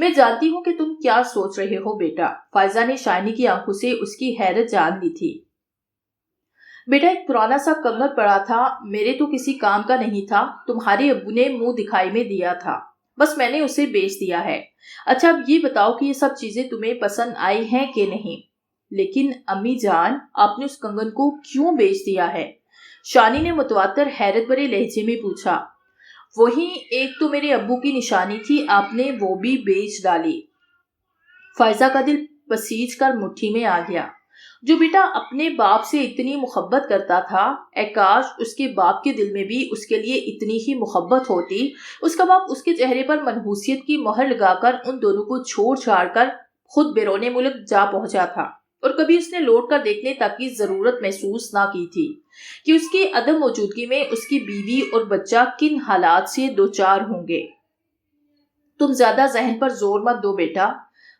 میں جانتی ہوں کہ تم کیا سوچ رہے ہو بیٹا، فائزہ نے شائنی کی آنکھوں سے اس کی حیرت جان لی تھی۔ بیٹا ایک پرانا سا کنگن پڑا تھا، میرے تو کسی کام کا نہیں تھا، تمہارے ابو نے منہ دکھائی میں دیا تھا، بس میں نے اسے بیچ دیا ہے۔ اچھا اب یہ بتاؤ کہ یہ سب چیزیں تمہیں پسند آئی ہیں کہ نہیں؟ لیکن امی جان، آپ نے اس کنگن کو کیوں بیچ دیا ہے؟ شانی نے متواتر حیرت بھرے لہجے میں پوچھا۔ وہی ایک تو میرے ابو کی نشانی تھی، آپ نے وہ بھی بیچ ڈالی۔ فائزہ کا دل پسیج کر مٹھی میں آ گیا۔ جو بیٹا اپنے باپ سے اتنی محبت کرتا تھا، اے کاش اس کے باپ کے دل میں بھی اس کے لیے اتنی ہی محبت ہوتی۔ اس کا باپ اس کے چہرے پر منحوسیت کی مہر لگا کر ان دونوں کو چھوڑ چھاڑ کر خود بیرون ملک جا پہنچا تھا، اور کبھی اس نے لوٹ کر دیکھنے تک کی ضرورت محسوس نہ کی تھی کہ اس کی عدم موجودگی میں اس کی بیوی اور بچہ کن حالات سے دوچار ہوں گے۔ تم زیادہ ذہن پر زور مت دو بیٹا،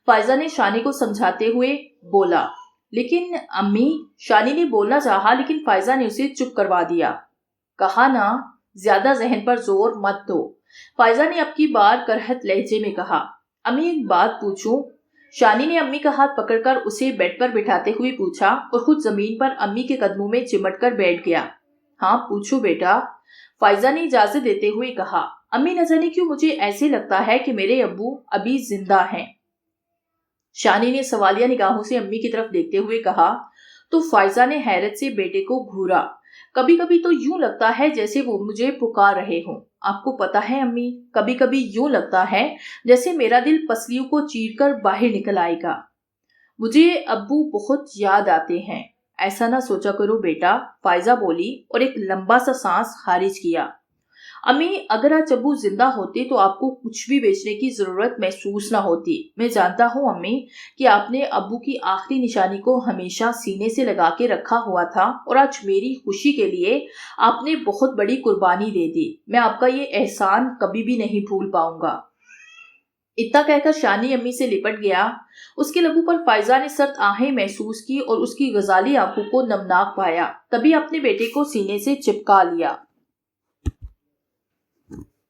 فائزہ نے شانی کو سمجھاتے ہوئے بولا۔ لیکن امی، شانی نے بولنا چاہا لیکن فائزہ نے اسے چپ کروا دیا۔ کہا نا زیادہ ذہن پر زور مت دو، فائزہ نے اب کی بار کرہت لہجے میں کہا۔ امی ایک بات پوچھوں؟ شانی نے امی کا ہاتھ پکڑ کر اسے بیڈ پر بٹھاتے ہوئے پوچھا اور خود زمین پر امی کے قدموں میں چمٹ کر بیٹھ گیا۔ ہاں پوچھو بیٹا، فائزہ نے اجازت دیتے ہوئے کہا۔ امی نہ جانے کیوں مجھے ایسے لگتا ہے کہ میرے ابو ابھی زندہ ہیں۔ شانی نے سوالیہ نگاہوں سے امی کی طرف دیکھتے ہوئے کہا تو فائزہ نے حیرت سے بیٹے کو گھورا۔ کبھی کبھی تو یوں لگتا ہے جیسے وہ مجھے پکار رہے ہوں۔ آپ کو پتا ہے امی، کبھی کبھی یوں لگتا ہے جیسے میرا دل پسلیوں کو چیر کر باہر نکل آئے گا۔ مجھے ابو بہت یاد آتے ہیں۔ ایسا نہ سوچا کرو بیٹا، فائزہ بولی اور ایک لمبا سا سانس خارج کیا۔ امی اگر آج ابو زندہ ہوتے تو آپ کو کچھ بھی بیچنے کی ضرورت محسوس نہ ہوتی۔ میں جانتا ہوں امی کہ آپ نے ابو کی آخری نشانی کو ہمیشہ سینے سے لگا کے رکھا ہوا تھا، اور آج میری خوشی کے لیے آپ نے بہت بڑی قربانی دے دی۔ میں آپ کا یہ احسان کبھی بھی نہیں بھول پاؤں گا۔ اتنا کہہ کر شانی امی سے لپٹ گیا۔ اس کے لبوں پر فائزہ نے سرد آہیں محسوس کی اور اس کی غزالی آنکھوں کو نمناک پایا، تبھی اپنے بیٹے کو سینے سے چپکا لیا۔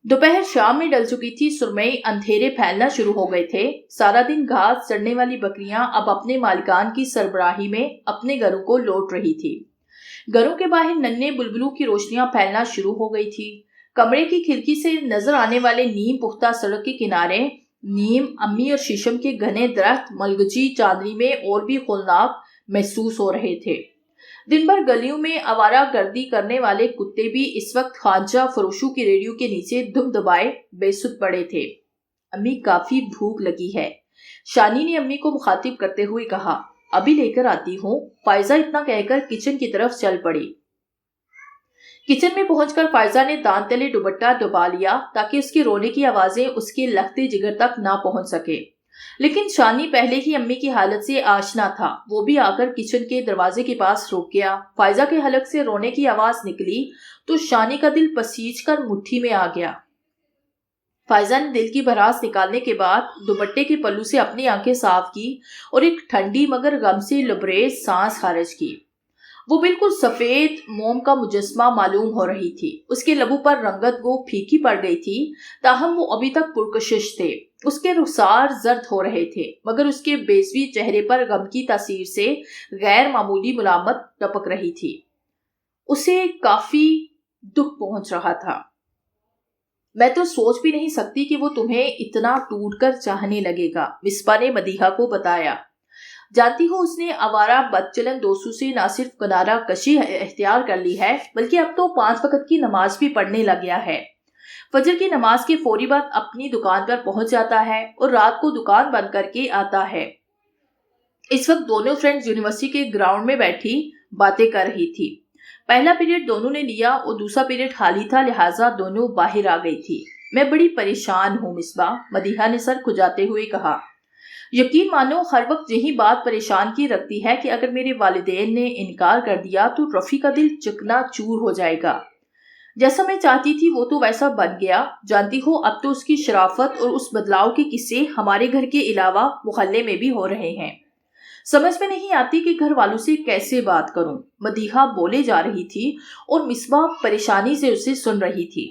دوپہر شام میں ڈل چکی تھی، سرمئی اندھیرے پھیلنا شروع ہو گئے تھے۔ سارا دن گھاس چڑھنے والی بکریاں اب اپنے مالکان کی سربراہی میں اپنے گھروں کو لوٹ رہی تھی۔ گھروں کے باہر ننھے بلبلوں کی روشنیاں پھیلنا شروع ہو گئی تھی۔ کمرے کی کھڑکی سے نظر آنے والے نیم پختہ سڑک کے کنارے نیم، امی اور شیشم کے گھنے درخت ملگجی چاندنی میں اور بھی ہولناک محسوس ہو رہے تھے۔ دن بھر گلیوں میں آوارہ گردی کرنے والے کتے بھی اس وقت خواجہ فروشوں کی ریڑھیوں کے نیچے دم دبائے بے سود پڑے تھے۔ امی کافی بھوک لگی ہے، شانی نے امی کو مخاطب کرتے ہوئے کہا۔ ابھی لے کر آتی ہوں، فائزہ اتنا کہہ کر کچن کی طرف چل پڑی۔ کچن میں پہنچ کر فائزہ نے دان تلے دوپٹہ دبا لیا تاکہ اس کے رونے کی آوازیں اس کے لختے جگر تک نہ پہنچ سکے، لیکن شانی پہلے ہی امی کی حالت سے آشنا تھا۔ وہ بھی آ کر کچن کے دروازے کے پاس رک گیا۔ فائزہ کے حلق سے رونے کی آواز نکلی تو شانی کا دل پسیج کر مٹھی میں آ گیا۔ فائزہ نے دل کی بھڑاس نکالنے کے بعد دوپٹے کے پلو سے اپنی آنکھیں صاف کی اور ایک ٹھنڈی مگر غم سے لبریز سانس خارج کی۔ وہ بالکل سفید موم کا مجسمہ معلوم ہو رہی تھی۔ اس کے لبوں پر رنگت گو پھیکی پڑ گئی تھی، تاہم وہ ابھی تک پرکشش تھے۔ اس کے رخسار زرد ہو رہے تھے، مگر اس کے بیضوی چہرے پر غم کی تاثیر سے غیر معمولی ملامت ٹپک رہی تھی۔ اسے کافی دکھ پہنچ رہا تھا۔ میں تو سوچ بھی نہیں سکتی کہ وہ تمہیں اتنا ٹوٹ کر چاہنے لگے گا، مصباح نے مدیحہ کو بتایا۔ جانتی ہو اس نے آوارہ بدچلن دوستوں سے نہ صرف کنارہ کشی اختیار کر لی ہے، بلکہ اب تو 5 وقت کی نماز بھی پڑھنے لگ گیا ہے۔ فجر کی نماز کے فوری بعد اپنی دکان پر پہنچ جاتا ہے اور رات کو دکان بند کر کے آتا ہے۔ اس وقت دونوں فرینڈز یونیورسٹی کے گراؤنڈ میں بیٹھی باتیں کر رہی تھی۔ پہلا پیریڈ دونوں نے لیا اور دوسرا پیریڈ خالی تھا، لہٰذا دونوں باہر آ گئی تھی۔ میں بڑی پریشان ہوں مصباح، مدیحہ نے سر کھجاتے ہوئے کہا۔ یقین مانو ہر وقت یہی بات پریشان کی رکھتی ہے کہ اگر میرے والدین نے انکار کر دیا تو رفیع کا دل چکنا چور ہو جائے گا۔ جیسا میں چاہتی تھی وہ تو ویسا بن گیا۔ جانتی ہو اب تو اس کی شرافت اور اس بدلاؤ کے قصے ہمارے گھر کے علاوہ محلے میں بھی ہو رہے ہیں۔ سمجھ میں نہیں آتی کہ گھر والوں سے کیسے بات کروں۔ مدیحہ بولے جا رہی تھی اور مصباح پریشانی سے اسے سن رہی تھی۔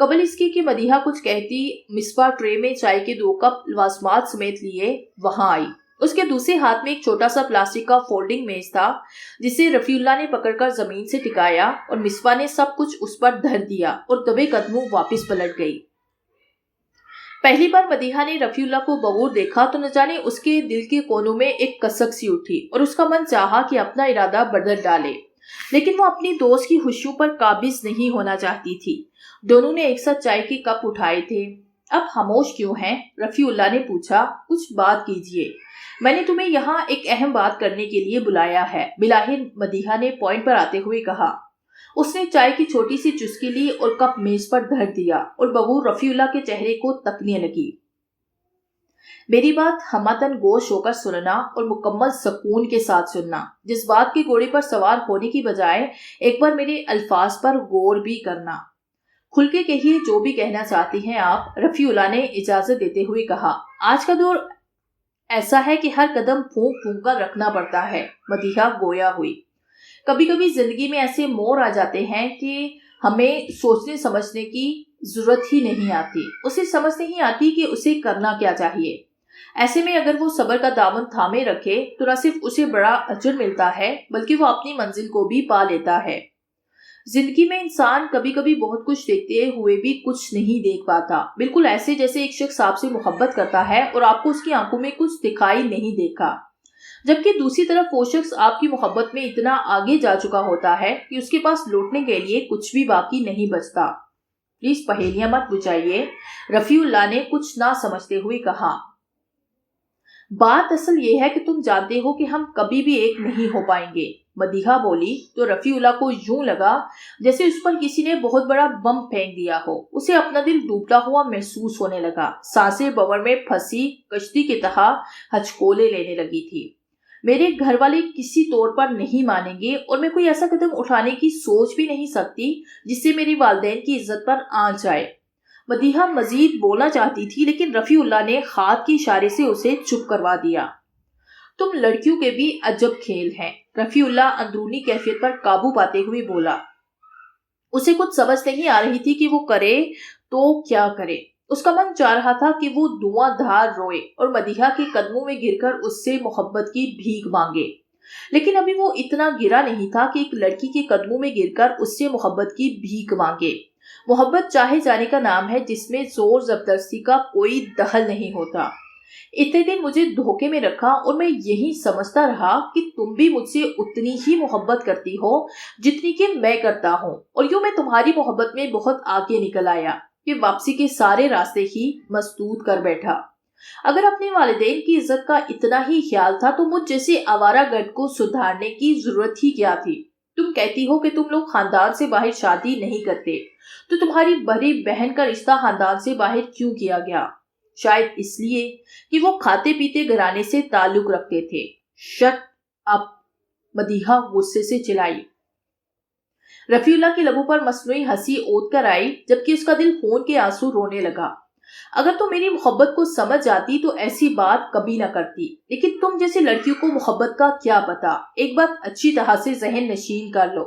قبل اس کے کہ مدیحہ کچھ کہتی، مصباح ٹرے میں چائے کے 2 کپ لوازمات سمیت لیے وہاں آئی۔ اس کے دوسرے ہاتھ میں ایک چھوٹا سا پلاسٹک کا فولڈنگ میز تھا جسے رفیع اللہ نے پکڑ کر زمین سے ٹکایا اور مصباح نے سب کچھ اس پر دھر دیا اور دبے قدموں واپس پلٹ گئی۔ پہلی بار مدیحہ نے رفیع اللہ کو بغور دیکھا تو نہ جانے اس کے دل کے کونوں میں ایک کسک سی اٹھی اور اس کا من چاہا کہ اپنا ارادہ بدل ڈالے، لیکن وہ اپنی دوست کی خوشیوں پر قابض نہیں ہونا چاہتی تھی۔ دونوں نے ایک ساتھ چائے کے کپ اٹھائے تھے۔ اب خاموش کیوں ہیں؟ رفیع اللہ نے پوچھا۔ کچھ بات کیجیے، میں نے تمہیں یہاں ایک اہم بات کرنے کے لیے بلایا ہے، بلاہر مدیحہ نے پوائنٹ پر آتے ہوئے کہا۔ اس نے چائے کی چھوٹی سی چسکی لی اور کپ میز پر دھر دیا اور بغور رفیع اللہ کے چہرے کو تکنے لگی۔ میری بات ہمتن گوش ہو کر سننا اور مکمل سکون کے ساتھ سننا۔ جس بات کے گھوڑے پر سوار ہونے کی بجائے ایک بار میرے الفاظ پر غور بھی کرنا۔ کھل کے کہیے جو بھی کہنا چاہتی ہیں آپ، رفیع اللہ نے اجازت دیتے ہوئے کہا۔ آج کا دور ایسا ہے کہ ہر قدم پھونک پھونک کر رکھنا پڑتا ہے۔ مدیحہ گویا ہوئی۔ کبھی کبھی زندگی میں ایسے موڑ آ جاتے ہیں کہ ہمیں سوچنے سمجھنے کی ضرورت ہی نہیں آتی، اسے سمجھ نہیں آتی کہ اسے کرنا کیا چاہیے۔ ایسے میں اگر وہ صبر کا دامن تھامے رکھے تو نہ صرف اسے بڑا اجر ملتا ہے بلکہ وہ اپنی منزل کو بھی پا لیتا ہے۔ زندگی میں انسان کبھی کبھی بہت کچھ دیکھتے ہوئے بھی کچھ نہیں دیکھ پاتا، بالکل ایسے جیسے ایک شخص آپ سے محبت کرتا ہے اور آپ کو اس کی آنکھوں میں کچھ دکھائی نہیں دیکھا، جبکہ دوسری طرف وہ شخص آپ کی محبت میں اتنا آگے جا چکا ہوتا ہے کہ اس کے پاس لوٹنے کے لیے کچھ بھی باقی نہیں بچتا۔ پلیز پہیلیاں مت بجھائیے، رفیع اللہ نے کچھ نہ سمجھتے ہوئے کہا۔ بات اصل یہ ہے کہ تم جانتے ہو کہ ہم کبھی بھی ایک نہیں ہو پائیں گے، مدیحہ بولی تو رفیع اللہ کو یوں لگا جیسے اس پر کسی نے بہت بڑا بم پھینک دیا ہو۔ اسے اپنا دل ڈوبتا ہوا محسوس ہونے لگا، سانسیں بور میں پھنسی کشتی کی طرح ہچکولے لینے لگی تھی۔ میرے گھر والے کسی طور پر نہیں مانیں گے اور میں کوئی ایسا قدم اٹھانے کی سوچ بھی نہیں سکتی جس سے میری والدین کی عزت پر آنچ آئے۔ مدیحہ مزید بولنا چاہتی تھی لیکن رفیع اللہ نے ہاتھ کے اشارے سے اسے چپ کروا دیا۔ تم لڑکیوں کے بھی عجب کھیل ہیں، رفیع اللہ اندرونی کیفیت پر قابو پاتے ہوئے بولا۔ اسے کچھ سمجھ نہیں آ رہی تھی کہ وہ کرے تو کیا کرے۔ اس کا من چاہ رہا تھا کہ وہ دھواں دھار روئے اور مدیحہ کے قدموں میں گر کر اس سے محبت کی بھیک مانگے، لیکن ابھی وہ اتنا گرا نہیں تھا کہ ایک لڑکی کے قدموں میں گر کر اس سے محبت کی بھیک مانگے۔ محبت چاہے جانے کا نام ہے جس میں زور زبردستی کا کوئی دخل نہیں ہوتا۔ اتنے دن مجھے دھوکے میں رکھا اور میں یہی سمجھتا رہا کہ تم بھی مجھ سے اتنی ہی محبت کرتی ہو جتنی کہ میں کرتا ہوں، اور یوں میں تمہاری محبت میں بہت آگے نکل آیا کہ واپسی کے سارے راستے ہی مسدود کر بیٹھا۔ اگر اپنے والدین کی عزت کا اتنا ہی خیال تھا تو مجھ جیسے آوارہ گرد کو سدھارنے کی ضرورت ہی کیا تھی؟ تم کہتی ہو کہ تم لوگ خاندان سے باہر شادی نہیں کرتے، تو تمہاری بڑی بہن کا رشتہ خاندان سے باہر کیوں کیا گیا؟ شاید اس لیے کہ وہ کھاتے پیتے گھرانے سے تعلق رکھتے تھے۔ شٹ اپ، مدیحہ غصے سے چلائی۔ رفیع اللہ کے لبوں پر مصنوعی ہنسی اوت کر آئی جبکہ اس کا دل خون کے آنسو رونے لگا۔ اگر تم میری محبت کو سمجھ جاتی تو ایسی بات کبھی نہ کرتی، لیکن تم جیسے لڑکیوں کو محبت کا کیا پتا۔ ایک بات اچھی طرح سے ذہن نشین کر لو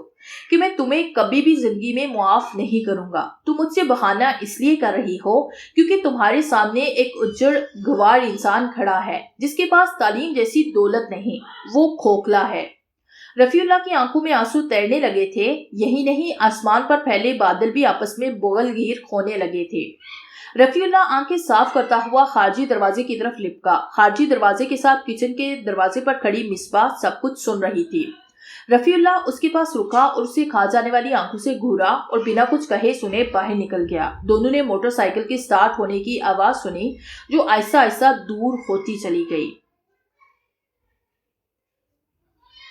کہ میں تمہیں کبھی بھی زندگی میں معاف نہیں کروں گا۔ تم مجھ سے بہانہ اس لیے کر رہی ہو کیونکہ تمہارے سامنے ایک اجڑ گوار انسان کھڑا ہے جس کے پاس تعلیم جیسی دولت نہیں، وہ کھوکھلا ہے۔ رفیع اللہ کی آنکھوں میں آنسو تیرنے لگے تھے، یہی نہیں آسمان پر پھیلے بادل بھی آپس میں بغل گیر ہونے لگے تھے۔ رفیع اللہ آنکھیں صاف کرتا ہوا خارجی دروازے کی طرف لپکا۔ خارجی دروازے کے ساتھ کچن کے دروازے پر کھڑی مصباح سب کچھ سن رہی تھی۔ رفیع اللہ اس کے پاس رکا اور اسے کھا جانے والی آنکھوں سے گھورا اور بنا کچھ کہے سنے باہر نکل گیا۔ دونوں نے موٹر سائیکل کے سٹارٹ ہونے کی آواز سنی جو آہستہ آہستہ دور ہوتی چلی گئی۔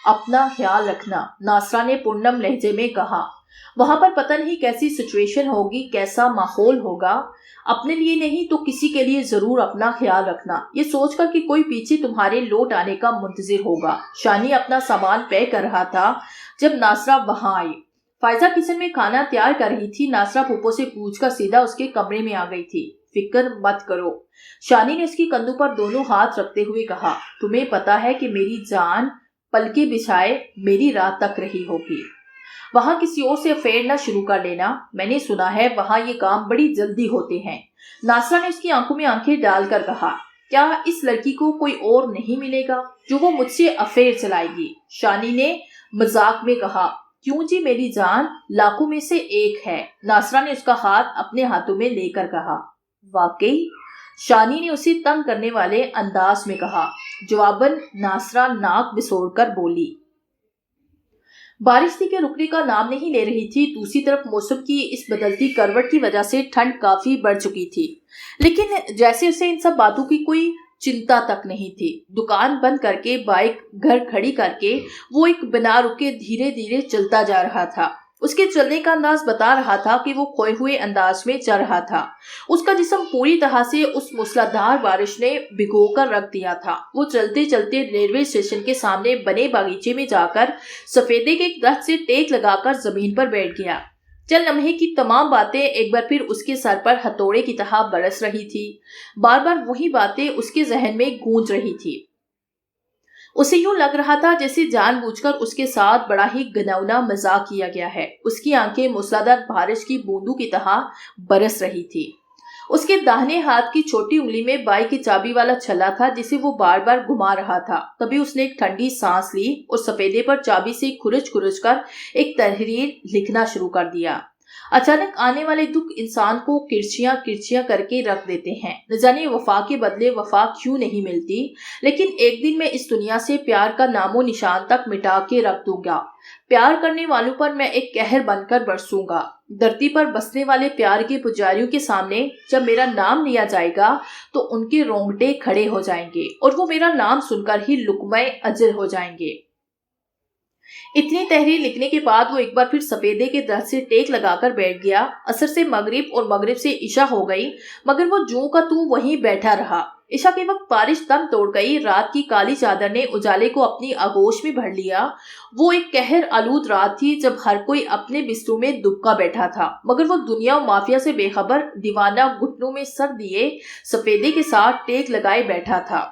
اپنا خیال رکھنا، ناصرہ نے پورنم لہجے میں کہا۔ وہاں پر پتہ نہیں کیسی سچویشن ہوگی، کیسا ماحول ہوگا۔ اپنے لیے نہیں تو کسی کے لیے ضرور اپنا خیال رکھنا، یہ سوچ کر کہ کوئی پیچھے تمہارے لوٹ آنے کا منتظر ہوگا۔ شانی اپنا سامان پیک کر رہا تھا جب ناصرہ وہاں آئی۔ فائزہ کچن میں کھانا تیار کر رہی تھی۔ ناصرہ پھوپھو سے پوچھ کر سیدھا اس کے کمرے میں آ گئی تھی۔ فکر مت کرو، شانی نے اس کی کندھوں پر دونوں ہاتھ رکھتے ہوئے کہا۔ تمہیں پتا ہے کہ میری جان پلکیں بچھائے میری رات تک رہی ہوگی۔ وہاں کسی اور سے افیئر نہ شروع کر لینا، میں نے سنا ہے وہاں یہ کام بڑی جلدی ہوتے ہیں۔ ناصرہ نے اس کی آنکھوں میں آنکھیں ڈال کر کہا، کیا اس لڑکی کو کوئی اور نہیں ملے گا جو وہ مجھ سے افیئر چلائے گی؟ شانی نے مذاق میں کہا، کیوں جی میری جان، لاکھوں میں سے ایک ہے۔ ناصرہ نے اس کا ہاتھ اپنے ہاتھوں میں لے کر کہا، واقعی؟ شانی نے اسے تنگ کرنے والے انداز میں کہا۔ جواباً ناصرہ ناک بسوڑ کر بولی۔ بارش تھی کہ رکنے کا نام نہیں لے رہی تھی۔ دوسری طرف موسم کی اس بدلتی کروٹ کی وجہ سے ٹھنڈ کافی بڑھ چکی تھی، لیکن جیسے اسے ان سب باتوں کی کوئی چنتا تک نہیں تھی۔ دکان بند کر کے، بائک گھر کھڑی کر کے وہ ایک بنا رکے دھیرے دھیرے چلتا جا رہا تھا۔ اس کے چلنے کا انداز بتا رہا تھا کہ وہ کھوئے ہوئے انداز میں چل رہا تھا۔ اس کا جسم پوری طرح سے اس موسلادھار بارش نے بھگو کر رکھ دیا تھا۔ وہ چلتے چلتے ریلوے اسٹیشن کے سامنے بنے باغیچے میں جا کر سفیدے کے ایک درخت سے ٹیک لگا کر زمین پر بیٹھ گیا۔ چند لمحے کی تمام باتیں ایک بار پھر اس کے سر پر ہتھوڑے کی طرح برس رہی تھی۔ بار بار وہی باتیں اس کے ذہن میں گونج رہی تھی۔ اسے یوں لگ رہا تھا جیسے جان بوجھ کر اس کے ساتھ بڑا ہی گھناؤنا مذاق کیا گیا ہے۔ اس کی آنکھیں موسلادھار بارش کی بوندوں کی طرح برس رہی تھی۔ اس کے داہنے ہاتھ کی چھوٹی انگلی میں بائک کی چابی والا چھلا تھا جسے وہ بار بار گھما رہا تھا۔ تبھی اس نے ایک ٹھنڈی سانس لی اور سفیدے پر چابی سے کھرچ کھرچ کر ایک تحریر لکھنا شروع کر دیا۔ اچانک آنے والے دکھ انسان کو کرچیاں کرچیاں کر کے رکھ دیتے ہیں۔ نہ جانے وفا کے بدلے وفا کیوں نہیں ملتی، لیکن ایک دن میں اس دنیا سے پیار کا نام و نشان تک مٹا کے رکھ دوں گا۔ پیار کرنے والوں پر میں ایک قہر بن کر برسوں گا۔ دھرتی پر بسنے والے پیار کے پجاریوں کے سامنے جب میرا نام لیا جائے گا تو ان کے رونگٹے کھڑے ہو جائیں گے اور وہ میرا نام سن کر ہی لقمۂ اجر ہو جائیں گے۔ اتنی تحریر لکھنے کے بعد وہ ایک بار پھر سفیدے کے درخت سے ٹیک لگا کر بیٹھ گیا۔ عصر سے مغرب اور مغرب سے عشاء ہو گئی، مگر وہ جوں کا توں وہیں بیٹھا رہا۔ عشاء کے وقت بارش دم توڑ گئی۔ رات کی کالی چادر نے اجالے کو اپنی آغوش میں بھر لیا۔ وہ ایک قہر آلود رات تھی جب ہر کوئی اپنے بستروں میں دبکا بیٹھا تھا، مگر وہ دنیا و مافیا سے بے خبر دیوانہ گھٹنوں میں سر دیے سفیدے کے ساتھ ٹیک لگائے بیٹھا تھا۔